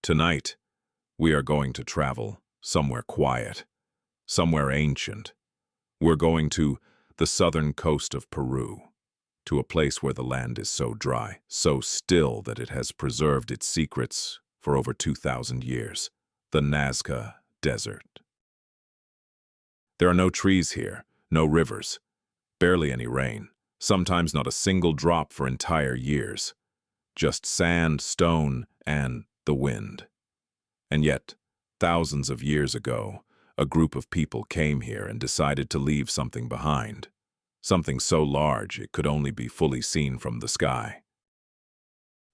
Tonight, we are going to travel somewhere quiet, somewhere ancient. We're going to the southern coast of Peru, to a place where the land is so dry, so still that it has preserved its secrets for over 2,000 years, the Nazca Desert. There are no trees here, no rivers, barely any rain, sometimes not a single drop for entire years, just sand, stone, and the wind. And yet, thousands of years ago, a group of people came here and decided to leave something behind, something so large it could only be fully seen from the sky.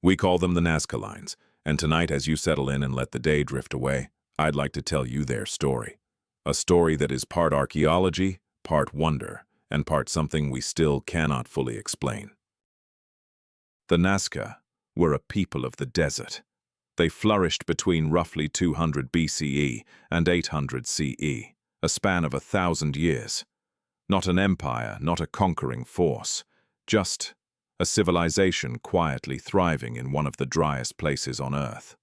We call them the Nazca Lines, and tonight as you settle in and let the day drift away, I'd like to tell you their story. A story that is part archaeology, part wonder, and part something we still cannot fully explain. The Nazca were a people of the desert. They flourished between roughly 200 BCE and 800 CE, a span of 1,000 years. Not an empire, not a conquering force, just a civilization quietly thriving in one of the driest places on Earth.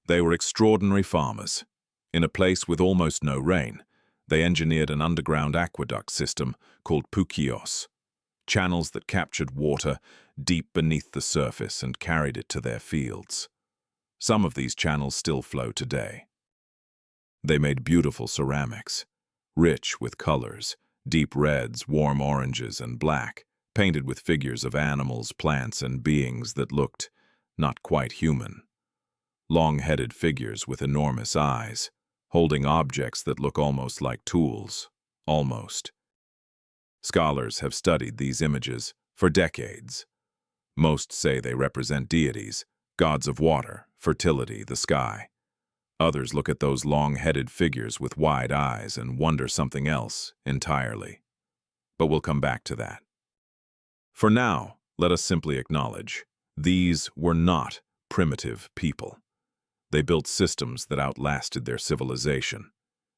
They were extraordinary farmers. In a place with almost no rain, they engineered an underground aqueduct system called Puquios, channels that captured water deep beneath the surface and carried it to their fields. Some of these channels still flow today. They made beautiful ceramics, rich with colors, deep reds, warm oranges, and black, painted with figures of animals, plants, and beings that looked not quite human. Long-headed figures with enormous eyes, holding objects that look almost like tools, almost. Scholars have studied these images for decades. Most say they represent deities, gods of water, fertility, the sky. Others look at those long-headed figures with wide eyes and wonder something else entirely. But we'll come back to that. For now, let us simply acknowledge, these were not primitive people. They built systems that outlasted their civilization.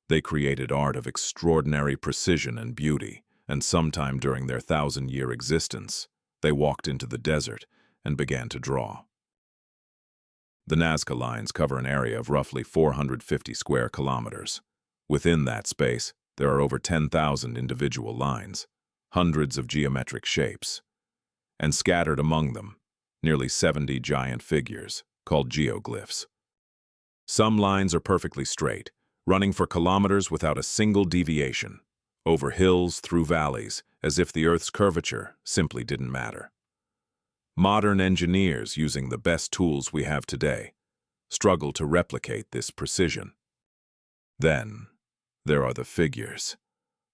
They created art of extraordinary precision and beauty, and sometime during their 1,000-year existence, they walked into the desert and began to draw. The Nazca Lines cover an area of roughly 450 square kilometers. Within that space, there are over 10,000 individual lines, hundreds of geometric shapes, and scattered among them, nearly 70 giant figures, called geoglyphs. Some lines are perfectly straight, running for kilometers without a single deviation, over hills, through valleys, as if the Earth's curvature simply didn't matter. Modern engineers, using the best tools we have today, struggle to replicate this precision. Then, there are the figures.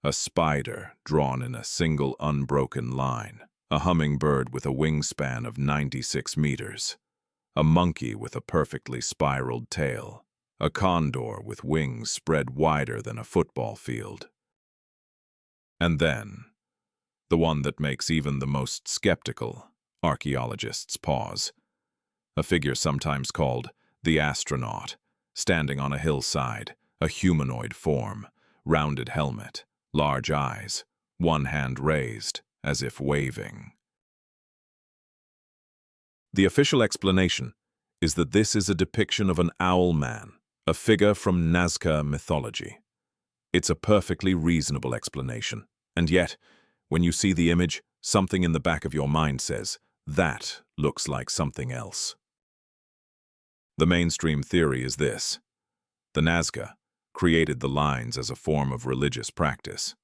A spider drawn in a single unbroken line, a hummingbird with a wingspan of 96 meters, a monkey with a perfectly spiraled tail, a condor with wings spread wider than a football field. And then, the one that makes even the most skeptical archaeologists pause. A figure sometimes called the Astronaut, standing on a hillside, a humanoid form, rounded helmet, large eyes, one hand raised, as if waving. The official explanation is that this is a depiction of an owl man, a figure from Nazca mythology. It's a perfectly reasonable explanation, and yet, when you see the image, something in the back of your mind says, that looks like something else. The mainstream theory is this. The Nazca created the lines as a form of religious practice.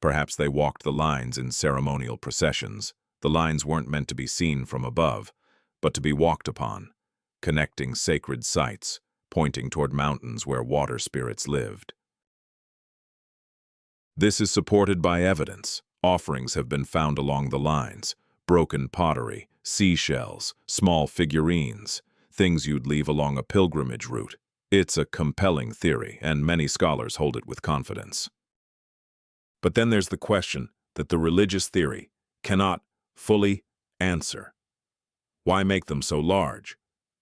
Perhaps they walked the lines in ceremonial processions. The lines weren't meant to be seen from above, but to be walked upon, connecting sacred sites, pointing toward mountains where water spirits lived. This is supported by evidence. Offerings have been found along the lines, broken pottery, seashells, small figurines, things you'd leave along a pilgrimage route. It's a compelling theory, and many scholars hold it with confidence. But then there's the question that the religious theory cannot fully answer. Why make them so large?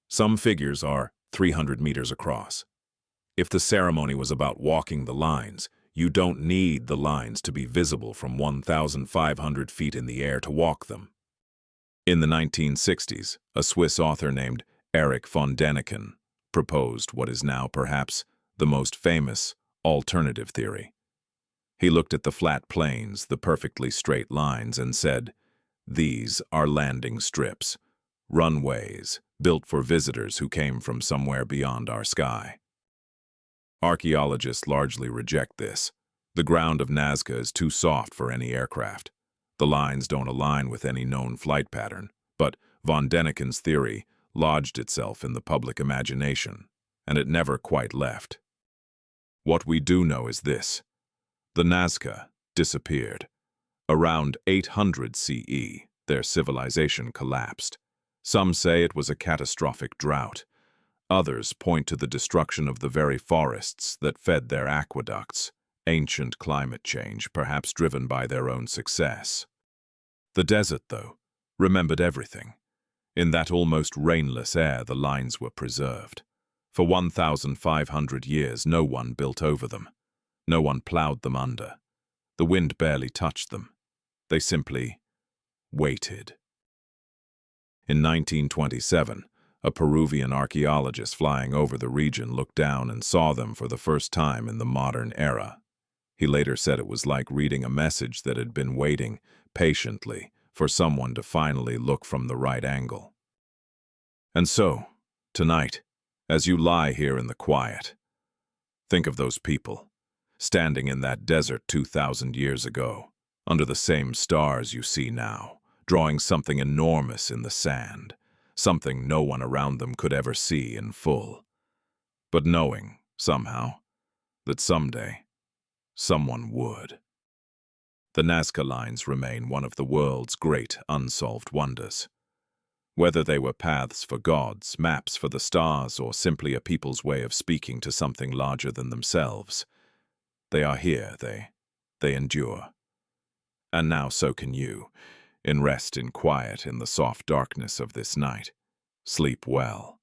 Some figures are 300 meters across. If the ceremony was about walking the lines, you don't need the lines to be visible from 1,500 feet in the air to walk them. In the 1960s, a Swiss author named Erich von Däniken proposed what is now perhaps the most famous alternative theory. He looked at the flat plains, the perfectly straight lines, and said, "These are landing strips, runways built for visitors who came from somewhere beyond our sky." Archaeologists largely reject this. The ground of Nazca is too soft for any aircraft. The lines don't align with any known flight pattern, but von Däniken's theory lodged itself in the public imagination, and it never quite left. What we do know is this: the Nazca disappeared. Around 800 CE, their civilization collapsed. Some say it was a catastrophic drought. Others point to the destruction of the very forests that fed their aqueducts, ancient climate change, perhaps driven by their own success. The desert, though, remembered everything. In that almost rainless air, the lines were preserved. For 1,500 years, no one built over them. No one plowed them under. The wind barely touched them. They simply waited. In 1927, a Peruvian archaeologist flying over the region looked down and saw them for the first time in the modern era. He later said it was like reading a message that had been waiting patiently for someone to finally look from the right angle. And so, tonight, as you lie here in the quiet, think of those people, standing in that desert 2,000 years ago, under the same stars you see now, drawing something enormous in the sand, something no one around them could ever see in full, but knowing, somehow, that someday, someone would. The Nazca Lines remain one of the world's great unsolved wonders. Whether they were paths for gods, maps for the stars, or simply a people's way of speaking to something larger than themselves, they are here, they endure. And now so can you, in rest, in quiet, in the soft darkness of this night. Sleep well.